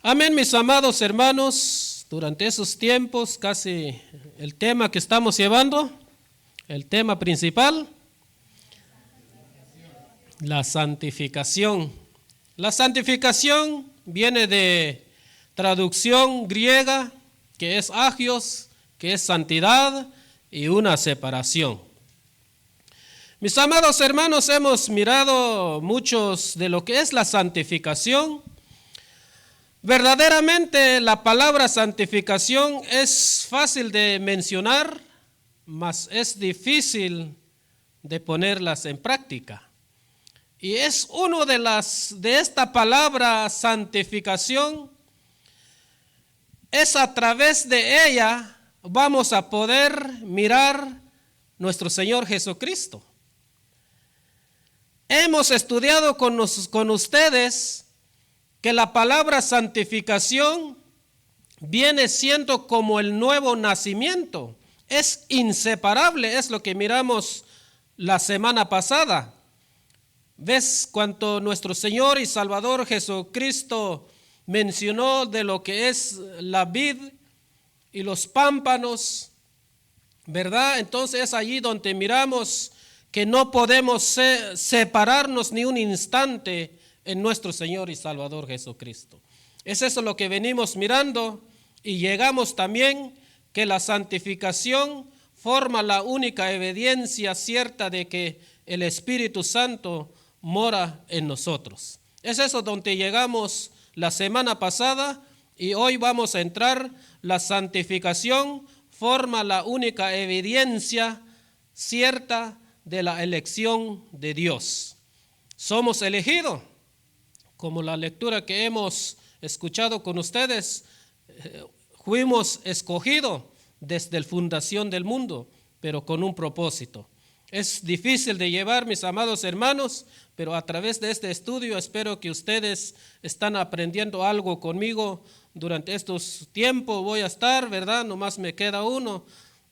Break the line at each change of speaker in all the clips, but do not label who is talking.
Amén, mis amados hermanos, durante esos tiempos, casi el tema que estamos llevando, el tema principal, la santificación. La santificación viene de traducción griega, que es agios, que es santidad y una separación. Mis amados hermanos, hemos mirado muchos de lo que es la santificación. Verdaderamente la palabra santificación es fácil de mencionar, mas es difícil de ponerlas en práctica. Y es uno de esta palabra santificación, es a través de ella vamos a poder mirar nuestro Señor Jesucristo. Hemos estudiado con ustedes que la palabra santificación viene siendo como el nuevo nacimiento. Es inseparable, es lo que miramos la semana pasada. ¿Ves cuánto nuestro Señor y Salvador Jesucristo mencionó de lo que es la vid y los pámpanos? ¿Verdad? Entonces es allí donde miramos que no podemos separarnos ni un instante en nuestro Señor y Salvador Jesucristo. Es eso lo que venimos mirando y llegamos también que la santificación forma la única evidencia cierta de que el Espíritu Santo mora en nosotros. Es eso donde llegamos la semana pasada y hoy vamos a entrar. La santificación forma la única evidencia cierta de la elección de Dios. Somos elegidos. Como la lectura que hemos escuchado con ustedes, fuimos escogidos desde la fundación del mundo, pero con un propósito. Es difícil de llevar, mis amados hermanos, pero a través de este estudio espero que ustedes están aprendiendo algo conmigo durante estos tiempos. Voy a estar, ¿verdad? Nomás me queda uno.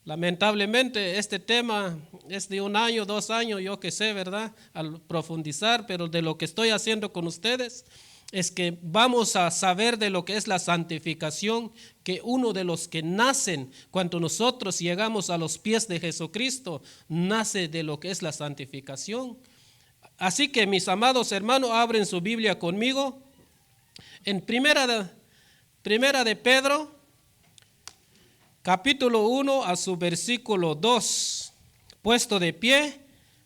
Lamentablemente este tema es de 1 año, 2 años, yo que sé, ¿verdad? Al profundizar, pero de lo que estoy haciendo con ustedes es que vamos a saber de lo que es la santificación, que uno de los que nacen cuando nosotros llegamos a los pies de Jesucristo, nace de lo que es la santificación. Así que mis amados hermanos, abren su Biblia conmigo en primera de Pedro, capítulo 1 a su versículo 2, puesto de pie,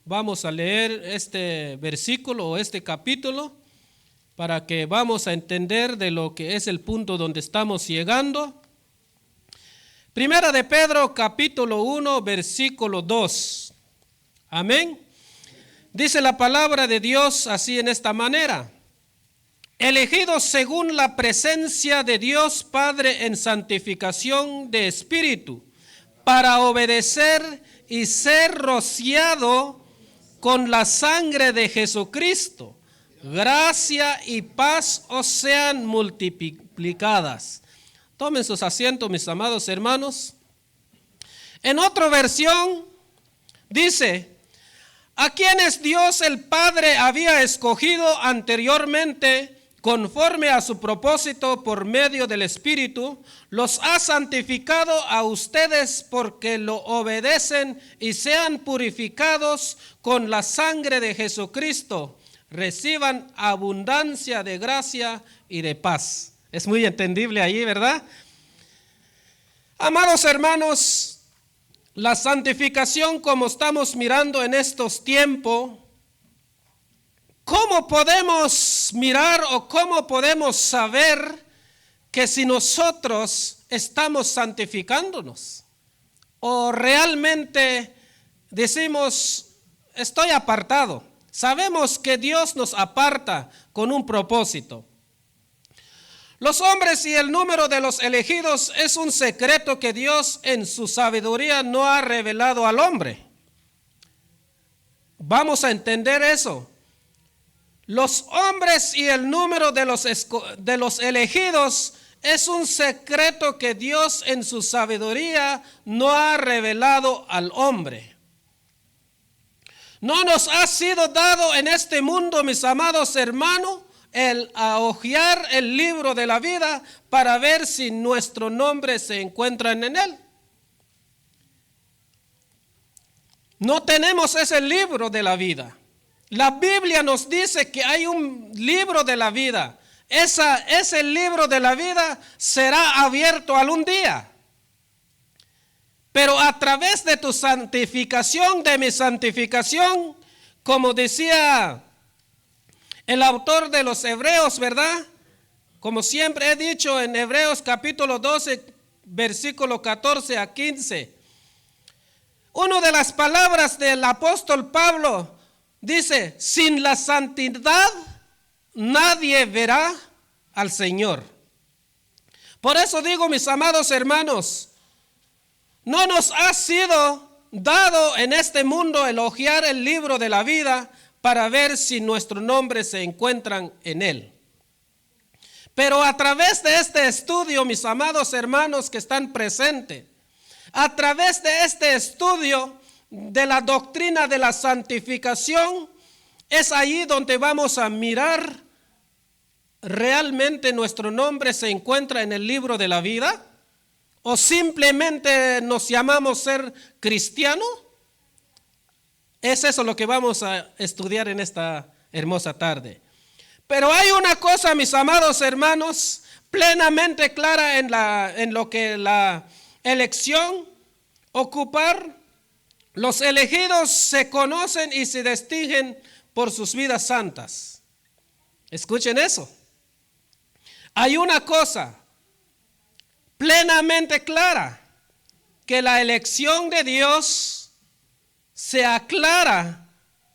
vamos a leer este versículo o este capítulo para que vamos a entender de lo que es el punto donde estamos llegando. Primera de Pedro, capítulo 1, versículo 2. Amén. Dice la palabra de Dios así en esta manera: elegidos según la presencia de Dios Padre en santificación de espíritu, para obedecer y ser rociado con la sangre de Jesucristo. Gracia y paz os sean multiplicadas. Tomen sus asientos, mis amados hermanos. En otra versión dice: a quienes Dios el Padre había escogido anteriormente, conforme a su propósito por medio del Espíritu, los ha santificado a ustedes porque lo obedecen y sean purificados con la sangre de Jesucristo. Reciban abundancia de gracia y de paz. Es muy entendible ahí, ¿verdad? Amados hermanos, la santificación, como estamos mirando en estos tiempos, ¿cómo podemos mirar o cómo podemos saber que si nosotros estamos santificándonos? O realmente decimos, estoy apartado. Sabemos que Dios nos aparta con un propósito. Los hombres y el número de los elegidos es un secreto que Dios en su sabiduría no ha revelado al hombre. Vamos a entender eso. Los hombres y el número de los elegidos es un secreto que Dios en su sabiduría no ha revelado al hombre. No nos ha sido dado en este mundo, mis amados hermanos, a hojear el libro de la vida para ver si nuestro nombre se encuentra en él. No tenemos ese libro de la vida. La Biblia nos dice que hay un libro de la vida. Ese libro de la vida será abierto algún día. Pero a través de tu santificación, de mi santificación, como decía el autor de los Hebreos, ¿verdad? Como siempre he dicho en Hebreos capítulo 12, versículo 14 a 15. Una de las palabras del apóstol Pablo dice: sin la santidad nadie verá al Señor. Por eso digo, mis amados hermanos, no nos ha sido dado en este mundo elogiar el libro de la vida para ver si nuestros nombres se encuentran en él. Pero a través de este estudio, mis amados hermanos que están presentes, a través de este estudio de la doctrina de la santificación, es ahí donde vamos a mirar realmente nuestro nombre se encuentra en el libro de la vida, o simplemente nos llamamos ser cristianos. Es eso lo que vamos a estudiar en esta hermosa tarde. Pero hay una cosa, mis amados hermanos, plenamente clara en lo que la elección, ocupar. Los elegidos se conocen y se distinguen por sus vidas santas. Escuchen eso. Hay una cosa plenamente clara, que la elección de Dios se aclara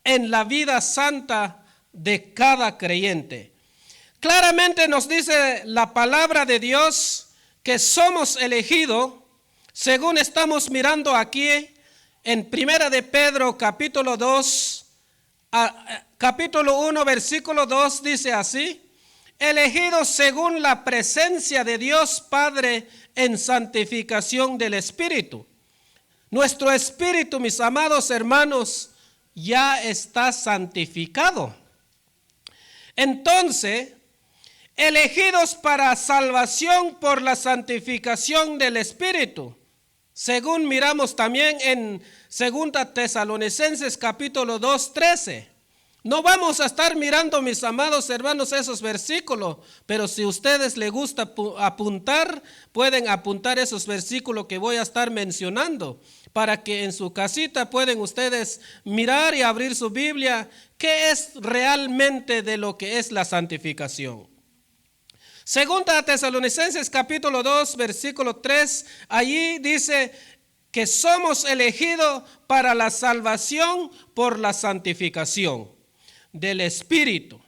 en la vida santa de cada creyente. Claramente nos dice la palabra de Dios que somos elegidos, según estamos mirando aquí en Primera de Pedro capítulo 2, capítulo 1 versículo 2 dice así: elegidos según la presencia de Dios Padre en santificación del Espíritu. Nuestro espíritu, mis amados hermanos, ya está santificado. Entonces, elegidos para salvación por la santificación del Espíritu, según miramos también en 2 Tesalonicenses capítulo 2, 13. No vamos a estar mirando, mis amados hermanos, esos versículos, pero si a ustedes les gusta apuntar, pueden apuntar esos versículos que voy a estar mencionando, para que en su casita pueden ustedes mirar y abrir su Biblia, qué es realmente de lo que es la santificación. Segunda Tesalonicenses capítulo 2, versículo 3, allí dice que somos elegidos para la salvación por la santificación del Espíritu.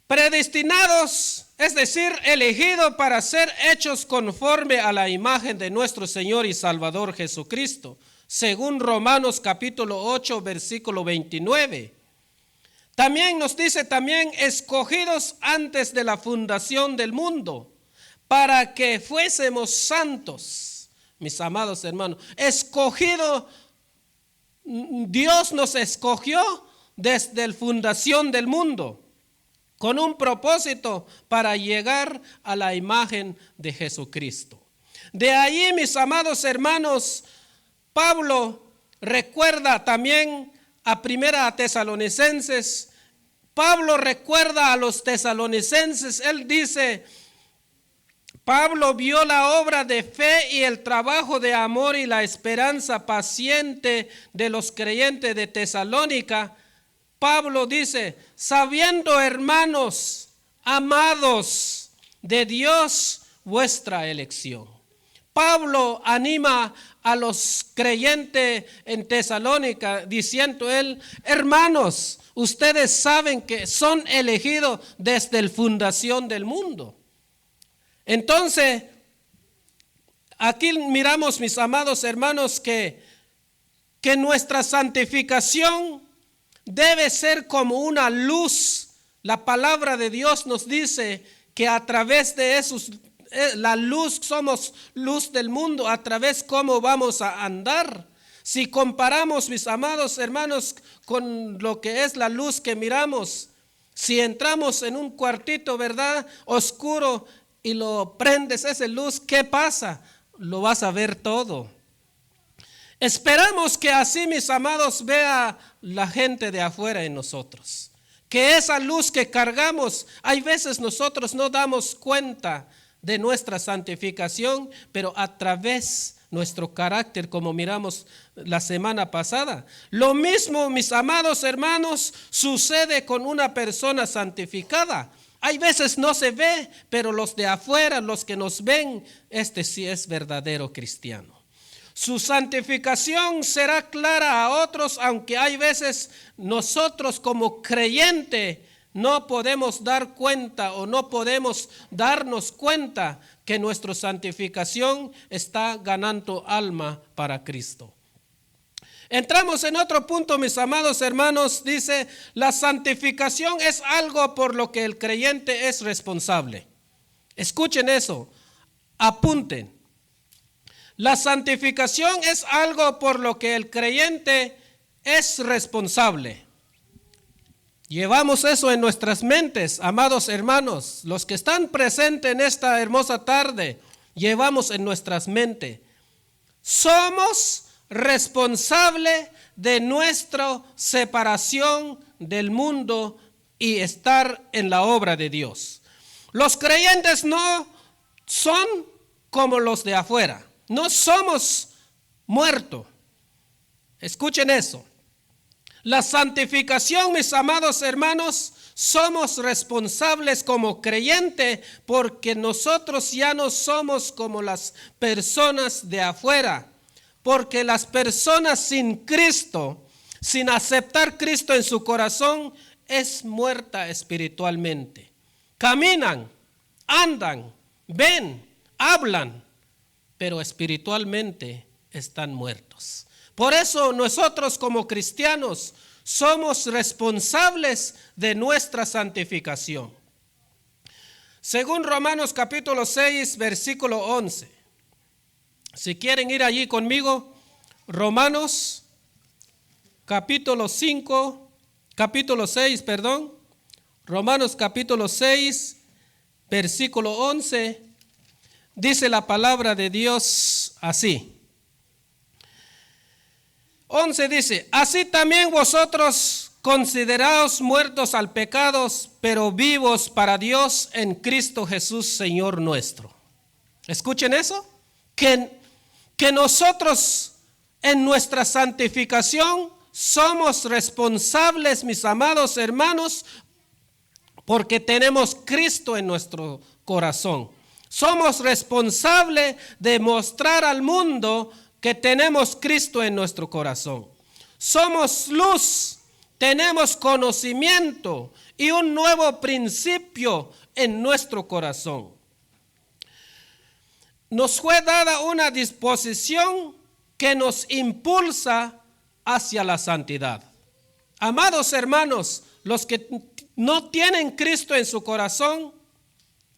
Predestinados, es decir, elegidos para ser hechos conforme a la imagen de nuestro Señor y Salvador Jesucristo, según Romanos capítulo 8, versículo 29. También nos dice escogidos antes de la fundación del mundo, para que fuésemos santos, mis amados hermanos. Escogido, Dios nos escogió desde la fundación del mundo, con un propósito para llegar a la imagen de Jesucristo. De ahí, mis amados hermanos, Pablo recuerda también a Primera Tesalonicenses. Pablo recuerda a los tesalonicenses. Él dice: Pablo vio la obra de fe y el trabajo de amor y la esperanza paciente de los creyentes de Tesalónica. Pablo dice: sabiendo, hermanos, amados de Dios, vuestra elección. Pablo anima a los creyentes en Tesalónica diciendo él: hermanos, ustedes saben que son elegidos desde la fundación del mundo. Entonces, aquí miramos, mis amados hermanos, que nuestra santificación debe ser como una luz. La palabra de Dios nos dice que a través de esos, la luz, somos luz del mundo, a través cómo vamos a andar. Si comparamos, mis amados hermanos, con lo que es la luz que miramos, Si entramos en un cuartito, ¿verdad?, oscuro, y lo prendes esa luz, ¿qué pasa? Lo vas a ver todo. Esperamos que así, mis amados, vea la gente de afuera en nosotros. Que esa luz que cargamos, hay veces nosotros no damos cuenta de nuestra santificación, pero a través de nuestro carácter, como miramos la semana pasada. Lo mismo, mis amados hermanos, sucede con una persona santificada. Hay veces no se ve, pero los de afuera, los que nos ven, este sí es verdadero cristiano. Su santificación será clara a otros, aunque hay veces nosotros como creyente no podemos dar cuenta o no podemos darnos cuenta que nuestra santificación está ganando alma para Cristo. Entramos en otro punto, mis amados hermanos. Dice, la santificación es algo por lo que el creyente es responsable. Escuchen eso, apunten. La santificación es algo por lo que el creyente es responsable. Llevamos eso en nuestras mentes, amados hermanos. Los que están presentes en esta hermosa tarde, llevamos en nuestras mentes. Somos responsables de nuestra separación del mundo y estar en la obra de Dios. Los creyentes no son como los de afuera. No somos muertos. Escuchen eso. La santificación, mis amados hermanos, somos responsables como creyentes porque nosotros ya no somos como las personas de afuera. Porque las personas sin Cristo, sin aceptar Cristo en su corazón, es muerta espiritualmente. Caminan, andan, ven, hablan, pero espiritualmente están muertos. Por eso nosotros como cristianos somos responsables de nuestra santificación. Según Romanos capítulo 6, versículo 11. Si quieren ir allí conmigo, Romanos capítulo 6, Romanos capítulo 6, versículo 11, dice la palabra de Dios así. 11 dice, así también vosotros consideraos muertos al pecado, pero vivos para Dios en Cristo Jesús, Señor nuestro. Escuchen eso, que nosotros en nuestra santificación somos responsables, mis amados hermanos, porque tenemos Cristo en nuestro corazón. Somos responsables de mostrar al mundo que tenemos Cristo en nuestro corazón. Somos luz, tenemos conocimiento y un nuevo principio en nuestro corazón. Nos fue dada una disposición que nos impulsa hacia la santidad. Amados hermanos, los que no tienen Cristo en su corazón,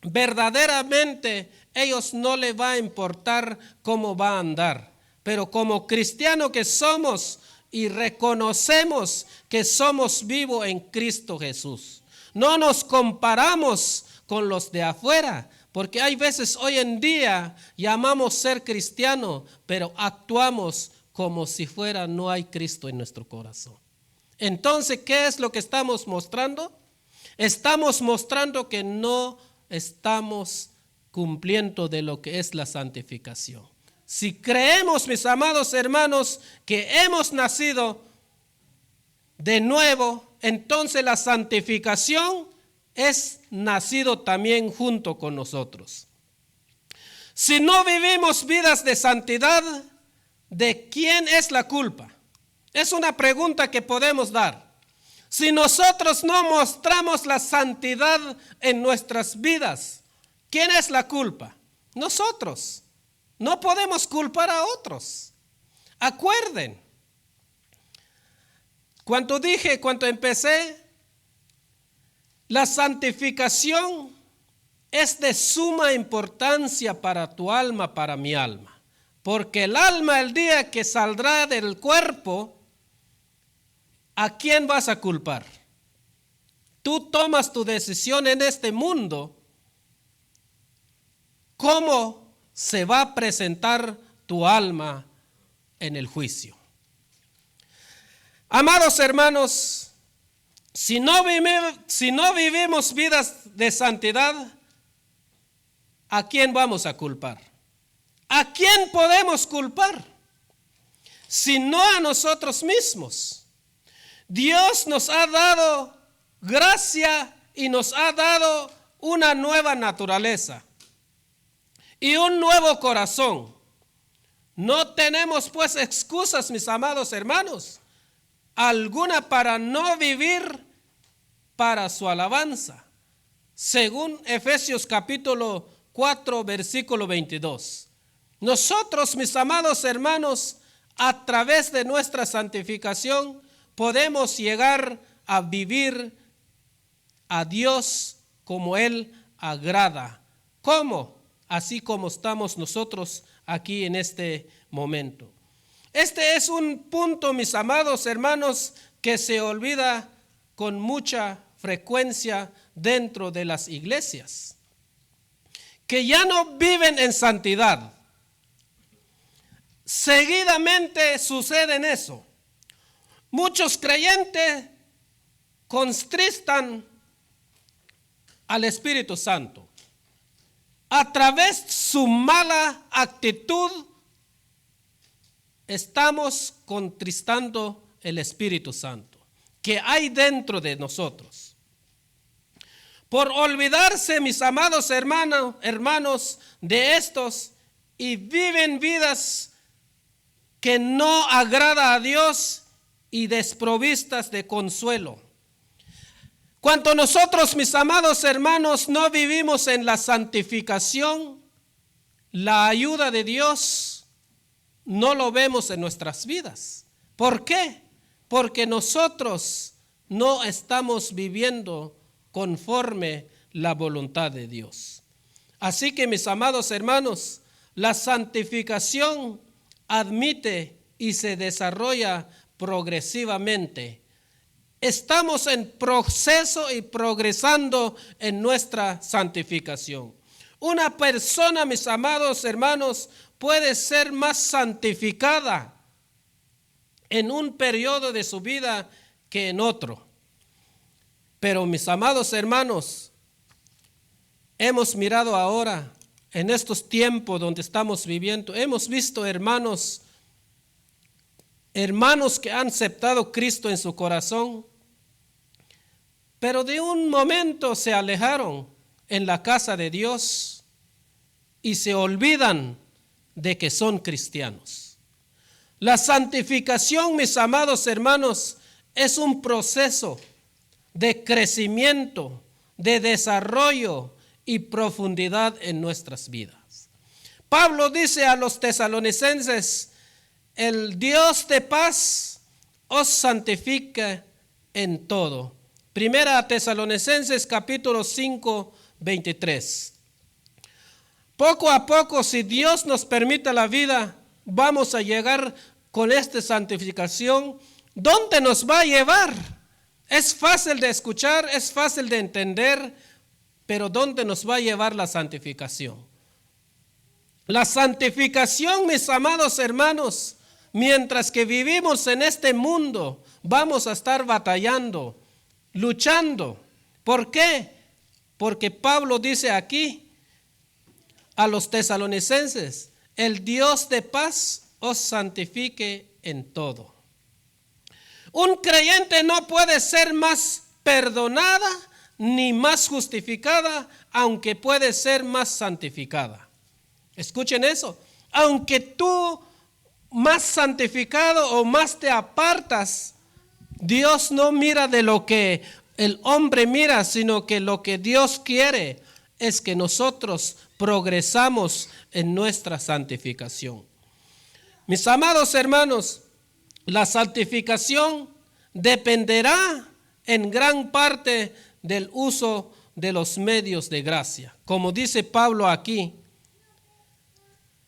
verdaderamente ellos no les va a importar cómo va a andar. Pero como cristianos que somos y reconocemos que somos vivos en Cristo Jesús, no nos comparamos con los de afuera, porque hay veces hoy en día llamamos ser cristiano, pero actuamos como si fuera no hay Cristo en nuestro corazón. Entonces, ¿qué es lo que estamos mostrando? Estamos mostrando que no estamos cumpliendo de lo que es la santificación. Si creemos, mis amados hermanos, que hemos nacido de nuevo, entonces la santificación es nacido también junto con nosotros. Si no vivimos vidas de santidad, ¿de quién es la culpa? Es una pregunta que podemos dar. Si nosotros no mostramos la santidad en nuestras vidas, ¿quién es la culpa? Nosotros. No podemos culpar a otros. Acuerden, cuando empecé, la santificación es de suma importancia para tu alma, para mi alma. Porque el alma, el día que saldrá del cuerpo, ¿a quién vas a culpar? tú tomas tu decisión en este mundo, ¿cómo se va a presentar tu alma en el juicio? Amados hermanos, si no vivimos vidas de santidad, ¿a quién vamos a culpar? ¿A quién podemos culpar? Si no a nosotros mismos. Dios nos ha dado gracia y nos ha dado una nueva naturaleza y un nuevo corazón. No tenemos pues excusas, mis amados hermanos, alguna para no vivir para su alabanza, según Efesios capítulo 4, versículo 22. Nosotros, mis amados hermanos, a través de nuestra santificación, podemos llegar a vivir a Dios como Él agrada. ¿Cómo? Así como estamos nosotros aquí en este momento. Este es un punto, mis amados hermanos, que se olvida con mucha frecuencia dentro de las iglesias, que ya no viven en santidad. Seguidamente sucede en eso. Muchos creyentes contristan al Espíritu Santo. A través de su mala actitud, estamos contristando el Espíritu Santo que hay dentro de nosotros. Por olvidarse, mis amados hermanos, de estos y viven vidas que no agrada a Dios y desprovistas de consuelo. Cuando nosotros, mis amados hermanos, no vivimos en la santificación, la ayuda de Dios no lo vemos en nuestras vidas. ¿Por qué? Porque nosotros no estamos viviendo conforme la voluntad de Dios. Así que, mis amados hermanos, la santificación admite y se desarrolla progresivamente. Estamos en proceso y progresando en nuestra santificación. Una persona, mis amados hermanos, puede ser más santificada en un periodo de su vida que en otro. Pero, mis amados hermanos, hemos mirado ahora, en estos tiempos donde estamos viviendo, hemos visto hermanos que han aceptado a Cristo en su corazón, pero de un momento se alejaron en la casa de Dios y se olvidan de que son cristianos. La santificación, mis amados hermanos, es un proceso de crecimiento, de desarrollo y profundidad en nuestras vidas. Pablo dice a los tesalonicenses: el Dios de paz os santifique en todo. Primera Tesalonicenses capítulo 5, 23. Poco a poco, si Dios nos permite la vida, vamos a llegar con esta santificación. ¿Dónde nos va a llevar? Es fácil de escuchar, es fácil de entender, pero ¿dónde nos va a llevar la santificación? La santificación, mis amados hermanos, mientras que vivimos en este mundo, vamos a estar batallando, luchando. ¿Por qué? Porque Pablo dice aquí a los tesalonicenses: el Dios de paz os santifique en todo. Un creyente no puede ser más perdonada ni más justificada, aunque puede ser más santificada. Escuchen eso. Aunque tú más santificado o más te apartas, Dios no mira de lo que el hombre mira, sino que lo que Dios quiere es que nosotros progresamos en nuestra santificación. Mis amados hermanos, la santificación dependerá en gran parte del uso de los medios de gracia. Como dice Pablo aquí,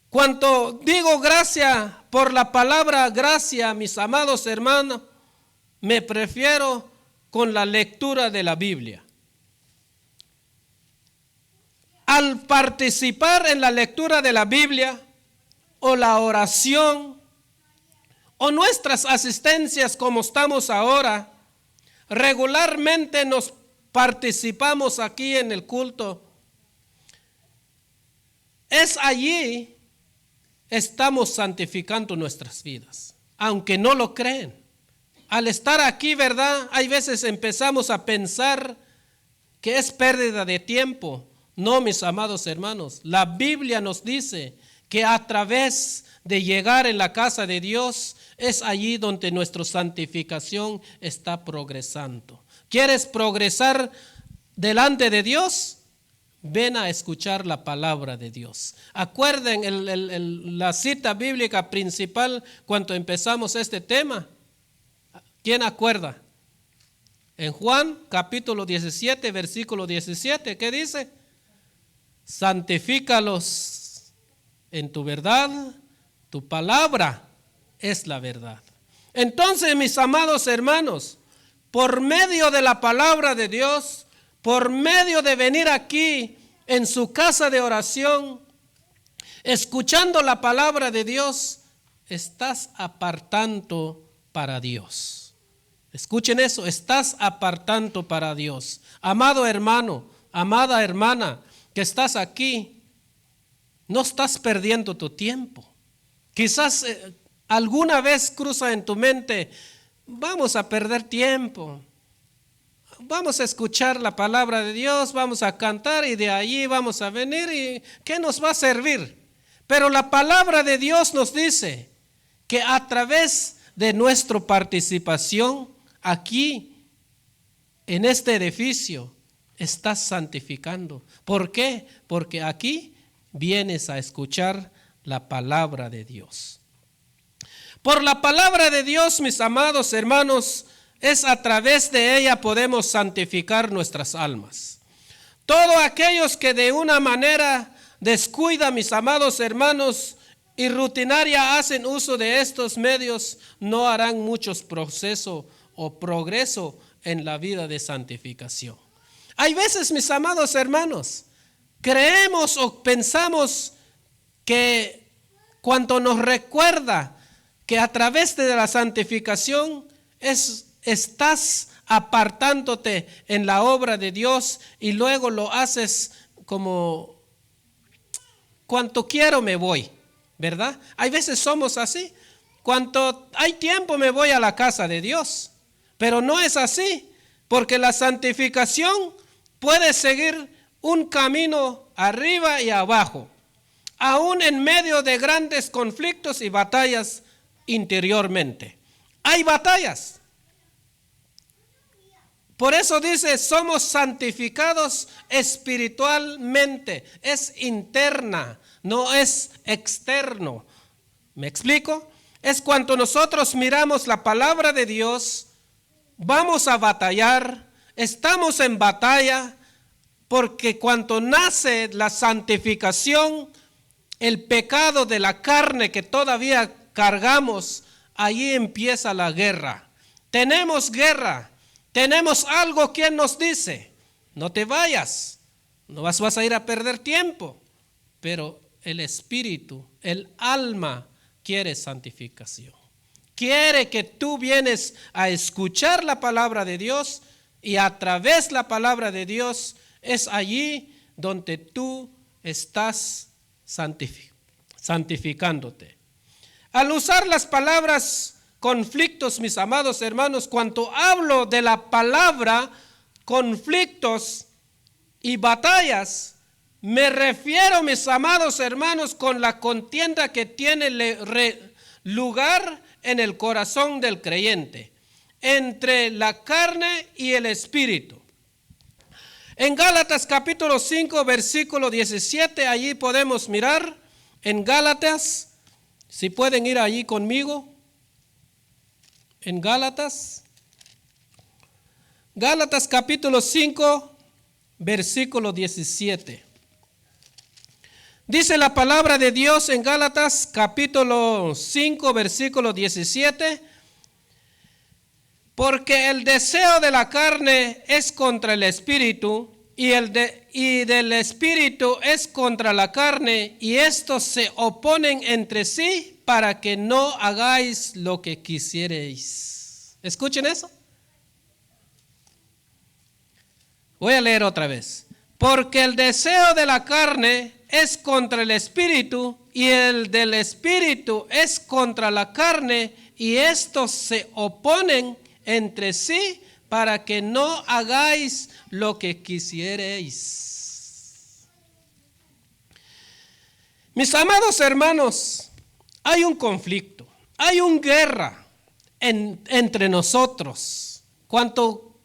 cuando digo gracia, por la palabra gracia, mis amados hermanos, me refiero con la lectura de la Biblia. Al participar en la lectura de la Biblia o la oración o nuestras asistencias como estamos ahora, regularmente nos participamos aquí en el culto. Es allí estamos santificando nuestras vidas, aunque no lo creen. Al estar aquí, ¿verdad? Hay veces empezamos a pensar que es pérdida de tiempo. No, mis amados hermanos, la Biblia nos dice que a través de llegar en la casa de Dios es allí donde nuestra santificación está progresando. ¿Quieres progresar delante de Dios? Ven a escuchar la palabra de Dios. Acuerden la cita bíblica principal cuando empezamos este tema. ¿Quién acuerda? En Juan capítulo 17, versículo 17, ¿qué dice? Santifícalos en tu verdad, tu palabra es la verdad. Entonces, mis amados hermanos, por medio de la palabra de Dios, por medio de venir aquí en su casa de oración, escuchando la palabra de Dios, estás apartando para Dios. Escuchen eso, estás apartando para Dios. Amado hermano, amada hermana, que estás aquí, no estás perdiendo tu tiempo. Quizás alguna vez cruza en tu mente, vamos a perder tiempo. Vamos a escuchar la palabra de Dios, vamos a cantar y de allí vamos a venir y ¿qué nos va a servir? Pero la palabra de Dios nos dice que a través de nuestra participación aquí en este edificio estás santificando. ¿Por qué? Porque aquí vienes a escuchar la palabra de Dios. Por la palabra de Dios, mis amados hermanos, es a través de ella podemos santificar nuestras almas. Todos aquellos que de una manera descuidan, mis amados hermanos, y rutinaria hacen uso de estos medios, no harán muchos procesos o progreso en la vida de santificación. Hay veces, mis amados hermanos, creemos o pensamos que cuando nos recuerda que a través de la santificación estás apartándote en la obra de Dios y luego lo haces como cuanto quiero me voy, ¿verdad? Hay veces somos así. Cuanto hay tiempo me voy a la casa de Dios, pero no es así, porque la santificación puede seguir un camino arriba y abajo, aún en medio de grandes conflictos y batallas interiormente. Hay batallas. Por eso dice, somos santificados espiritualmente. Es interna, no es externo. ¿Me explico? Es cuando nosotros miramos la palabra de Dios, vamos a batallar, estamos en batalla, porque cuando nace la santificación, el pecado de la carne que todavía cargamos, allí empieza la guerra. Tenemos guerra, tenemos algo que nos dice, no te vayas, no vas a ir a perder tiempo, pero el espíritu, el alma quiere santificación. Quiere que tú vienes a escuchar la palabra de Dios y a través de la palabra de Dios es allí donde tú estás santificándote. Al usar las palabras conflictos, mis amados hermanos, cuando hablo de la palabra conflictos y batallas, me refiero, mis amados hermanos, con la contienda que tiene lugar en el corazón del creyente, entre la carne y el espíritu. En Gálatas capítulo 5, versículo 17, allí podemos mirar, en Gálatas, si pueden ir allí conmigo, en Gálatas capítulo 5, versículo 17. Dice la palabra de Dios en Gálatas capítulo 5, versículo 17. Porque el deseo de la carne es contra el espíritu, y del espíritu es contra la carne, y estos se oponen entre sí para que no hagáis lo que quisierais. ¿Escuchen eso? Voy a leer otra vez. Porque el deseo de la carne es contra el espíritu, y el del espíritu es contra la carne, y estos se oponen entre sí para que no hagáis lo que quisierais. Mis amados hermanos, hay un conflicto, hay una guerra entre nosotros. Cuanto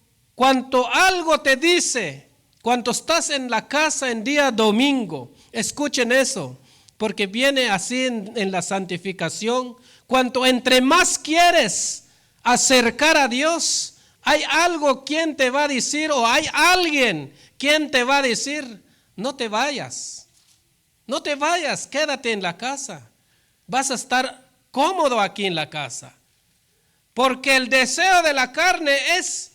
algo te dice, cuando estás en la casa en día domingo, escuchen eso, porque viene así en la santificación. Cuanto entre más quieres acercar a Dios, hay algo quien te va a decir, o hay alguien quien te va a decir, no te vayas, no te vayas, quédate en la casa, vas a estar cómodo aquí en la casa, porque el deseo de la carne es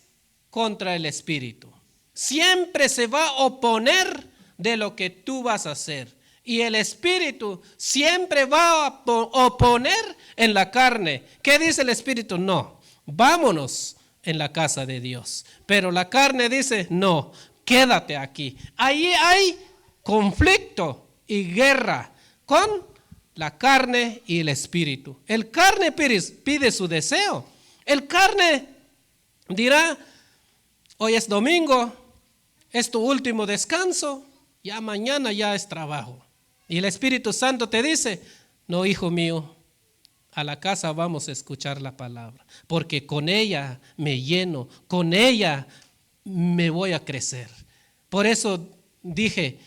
contra el espíritu, siempre se va a oponer de lo que tú vas a hacer, y el espíritu siempre va a oponer en la carne. ¿Qué dice el espíritu? No, vámonos en la casa de Dios. Pero la carne dice, no, quédate aquí. Ahí hay conflicto y guerra con la carne y el espíritu. El carne pide su deseo. El carne dirá, hoy es domingo, es tu último descanso, ya mañana ya es trabajo. Y el Espíritu Santo te dice, no, hijo mío, a la casa vamos a escuchar la palabra, porque con ella me lleno, con ella me voy a crecer. Por eso dije,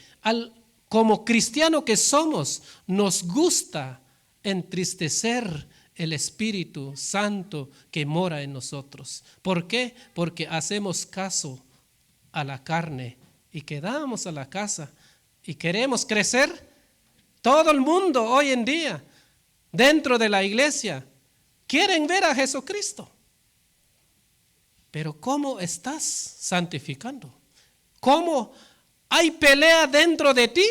como cristiano que somos, nos gusta entristecer el Espíritu Santo que mora en nosotros. ¿Por qué? Porque hacemos caso a la carne y quedamos a la casa y queremos crecer. Todo el mundo hoy en día dentro de la iglesia quieren ver a Jesucristo. Pero ¿cómo estás santificando? ¿Cómo hay pelea dentro de ti?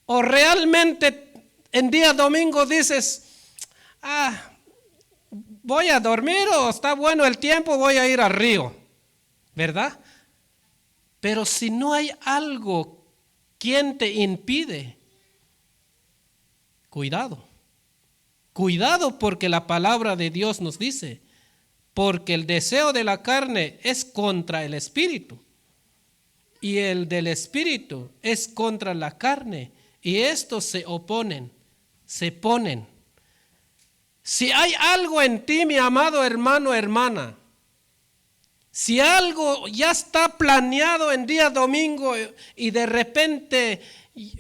¿O realmente en día domingo dices, voy a dormir, o está bueno el tiempo, voy a ir al río? ¿Verdad? Pero si no hay algo quien te impide, cuidado, porque la palabra de Dios nos dice, porque el deseo de la carne es contra el espíritu, y el del espíritu es contra la carne, y estos se oponen, se ponen. Si hay algo en ti, mi amado hermano, hermana, si algo ya está planeado en día domingo y de repente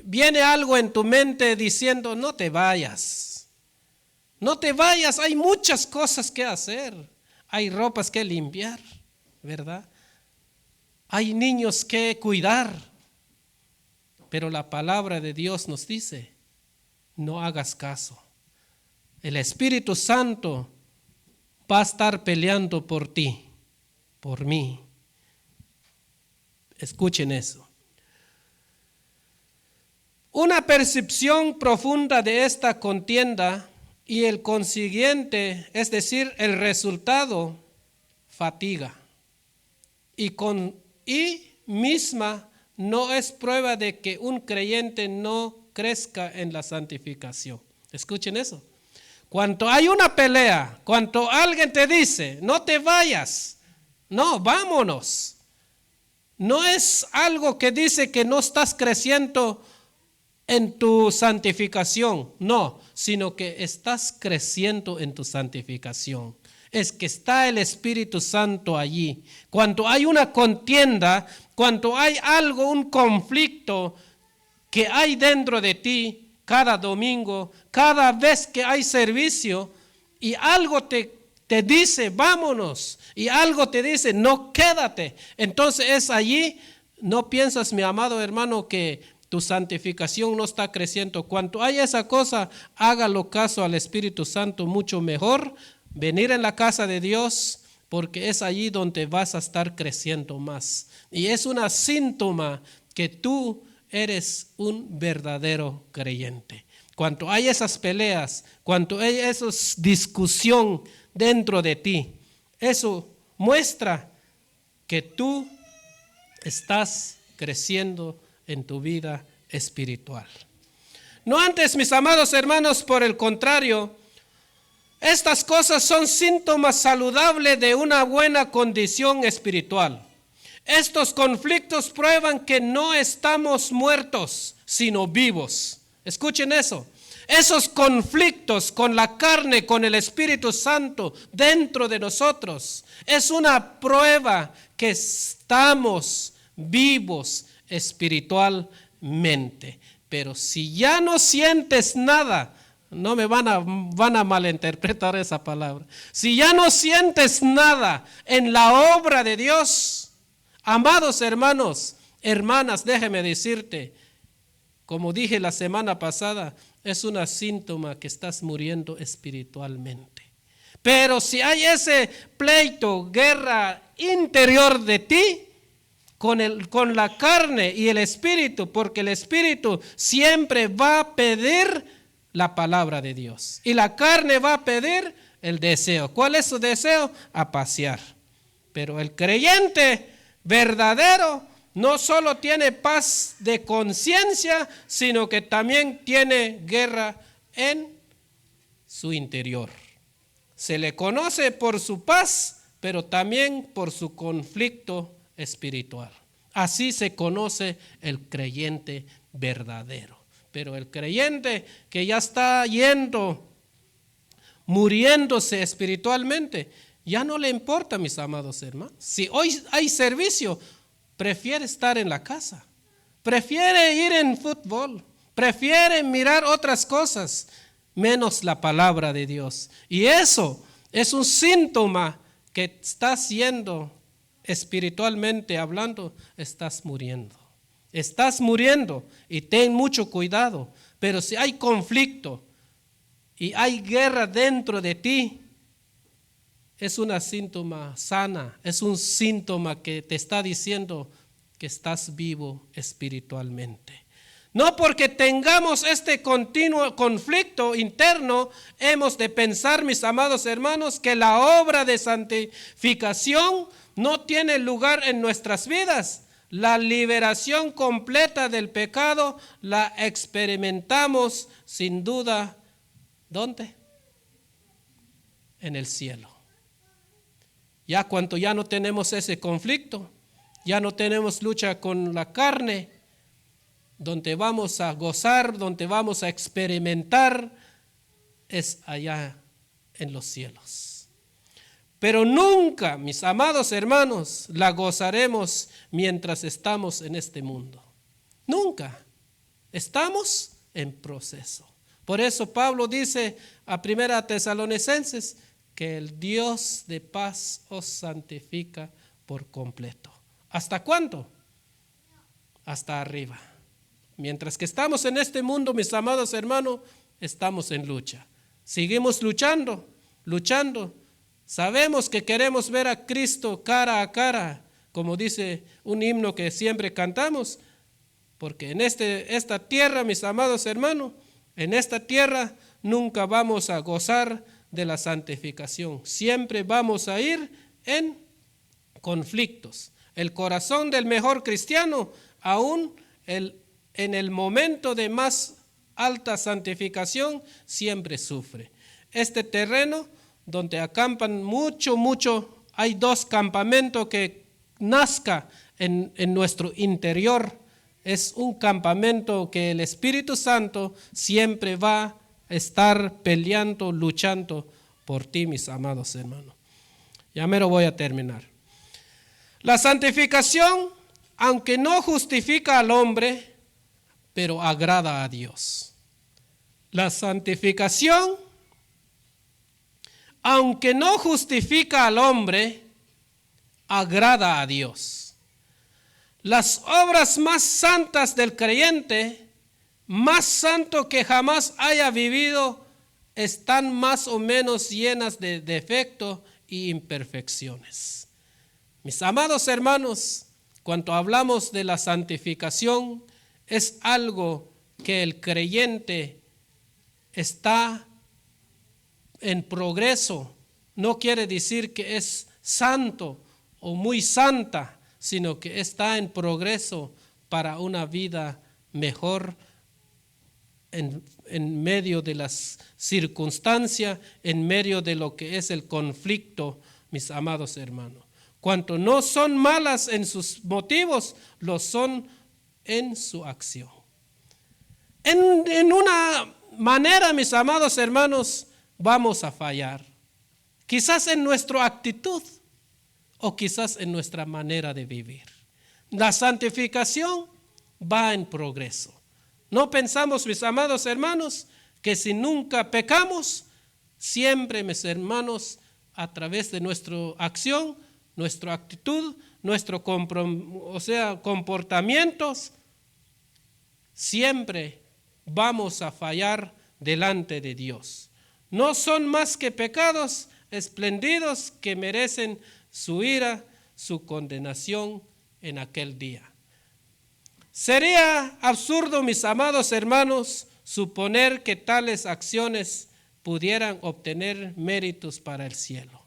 viene algo en tu mente diciendo, no te vayas, hay muchas cosas que hacer, hay ropas que limpiar, ¿verdad? Hay niños que cuidar, pero la palabra de Dios nos dice, no hagas caso. El Espíritu Santo va a estar peleando por ti, por mí. Escuchen eso. Una percepción profunda de esta contienda y el consiguiente, es decir, el resultado, fatiga. Y misma no es prueba de que un creyente no crezca en la santificación. Escuchen eso. Cuando hay una pelea, cuando alguien te dice, no te vayas, no, vámonos. No es algo que dice que no estás creciendo en tu santificación, no, sino que estás creciendo en tu santificación. Es que está el Espíritu Santo allí. Cuando hay una contienda, cuando hay algo, un conflicto que hay dentro de ti, cada domingo, cada vez que hay servicio, y algo te dice, vámonos, y algo te dice, no, quédate. Entonces es allí, no piensas, mi amado hermano, que tu santificación no está creciendo. Cuando hay esa cosa, hágalo caso al Espíritu Santo, mucho mejor venir en la casa de Dios, porque es allí donde vas a estar creciendo más. Y es una síntoma que tú eres un verdadero creyente. Cuando hay esas peleas, cuando hay esa discusión dentro de ti, eso muestra que tú estás creciendo en tu vida espiritual. No antes, mis amados hermanos, por el contrario, estas cosas son síntomas saludables de una buena condición espiritual. Estos conflictos prueban que no estamos muertos, sino vivos. Escuchen eso. Esos conflictos con la carne, con el Espíritu Santo dentro de nosotros, es una prueba que estamos vivos espiritualmente. Pero si ya no sientes nada, no me van a malinterpretar esa palabra. Si ya no sientes nada en la obra de Dios, amados hermanos, hermanas, déjeme decirte, como dije la semana pasada, es un síntoma que estás muriendo espiritualmente. Pero si hay ese pleito, guerra interior de ti, con la carne y el espíritu, porque el espíritu siempre va a pedir la palabra de Dios y la carne va a pedir el deseo. ¿Cuál es su deseo? A pasear. Pero el creyente verdadero no solo tiene paz de conciencia, sino que también tiene guerra en su interior. Se le conoce por su paz, pero también por su conflicto espiritual. Así se conoce el creyente verdadero. Pero el creyente que ya está muriéndose espiritualmente, ya no le importa, mis amados hermanos. Si hoy hay servicio, prefiere estar en la casa, prefiere ir en fútbol, prefiere mirar otras cosas, menos la palabra de Dios. Y eso es un síntoma que estás siendo espiritualmente hablando, estás muriendo. Estás muriendo y ten mucho cuidado. Pero si hay conflicto y hay guerra dentro de ti, es una síntoma sana, es un síntoma que te está diciendo que estás vivo espiritualmente. No porque tengamos este continuo conflicto interno, hemos de pensar, mis amados hermanos, que la obra de santificación no tiene lugar en nuestras vidas. La liberación completa del pecado la experimentamos sin duda. ¿Dónde? En el cielo. Ya cuando ya no tenemos ese conflicto, ya no tenemos lucha con la carne, donde vamos a gozar, donde vamos a experimentar, es allá en los cielos. Pero nunca, mis amados hermanos, la gozaremos mientras estamos en este mundo. Nunca. Estamos en proceso. Por eso Pablo dice a 1 Tesalonicenses que el Dios de paz os santifica por completo. ¿Hasta cuándo? Hasta arriba. Mientras que estamos en este mundo, mis amados hermanos, estamos en lucha. Seguimos luchando. Sabemos que queremos ver a Cristo cara a cara, como dice un himno que siempre cantamos, porque en esta tierra, mis amados hermanos, en esta tierra nunca vamos a gozar de la santificación. Siempre vamos a ir en conflictos. El corazón del mejor cristiano, aún en el momento de más alta santificación, siempre sufre. Este terreno donde acampan mucho, hay 2 campamentos que nazca en nuestro interior. Es un campamento que el Espíritu Santo siempre va a estar peleando, luchando por ti, mis amados hermanos. Ya mero voy a terminar. La santificación, aunque no justifica al hombre, pero agrada a Dios. La santificación, aunque no justifica al hombre, agrada a Dios. Las obras más santas del creyente, más santo que jamás haya vivido, están más o menos llenas de defectos y imperfecciones. Mis amados hermanos, cuando hablamos de la santificación, es algo que el creyente está en progreso. No quiere decir que es santo o muy santa, sino que está en progreso para una vida mejor en medio de las circunstancias, en medio de lo que es el conflicto, mis amados hermanos. Cuanto no son malas en sus motivos, lo son en su acción. En una manera, mis amados hermanos, vamos a fallar. Quizás en nuestra actitud o quizás en nuestra manera de vivir. La santificación va en progreso. No pensamos, mis amados hermanos, que si nunca pecamos, siempre, mis hermanos, a través de nuestra acción, nuestra actitud, nuestro comportamientos, siempre vamos a fallar delante de Dios. No son más que pecados espléndidos que merecen su ira, su condenación en aquel día. Sería absurdo, mis amados hermanos, suponer que tales acciones pudieran obtener méritos para el cielo.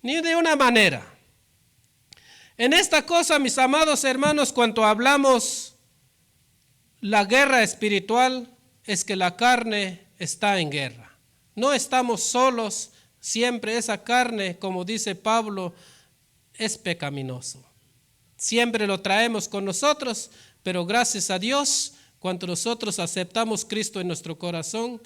Ni de una manera. En esta cosa, mis amados hermanos, cuando hablamos la guerra espiritual, es que la carne está en guerra. No estamos solos, siempre esa carne, como dice Pablo, es pecaminoso. Siempre lo traemos con nosotros, pero gracias a Dios, cuando nosotros aceptamos a Cristo en nuestro corazón,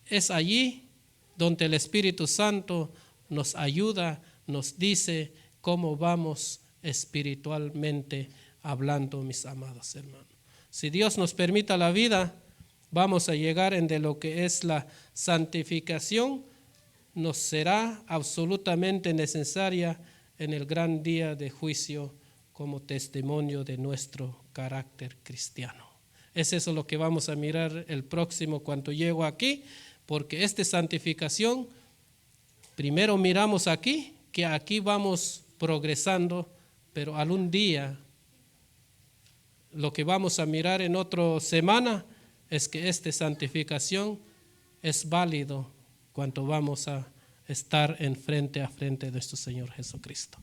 es allí donde el Espíritu Santo nos ayuda, nos dice cómo vamos espiritualmente hablando, mis amados hermanos. Si Dios nos permita la vida, vamos a llegar en de lo que es la santificación, nos será absolutamente necesaria en el gran día de juicio como testimonio de nuestro carácter cristiano. Es eso lo que vamos a mirar el próximo cuando llego aquí, porque esta santificación, primero miramos aquí, que aquí vamos progresando, pero algún día lo que vamos a mirar en otra semana es que esta santificación es válido cuando vamos a estar en frente a frente de nuestro Señor Jesucristo.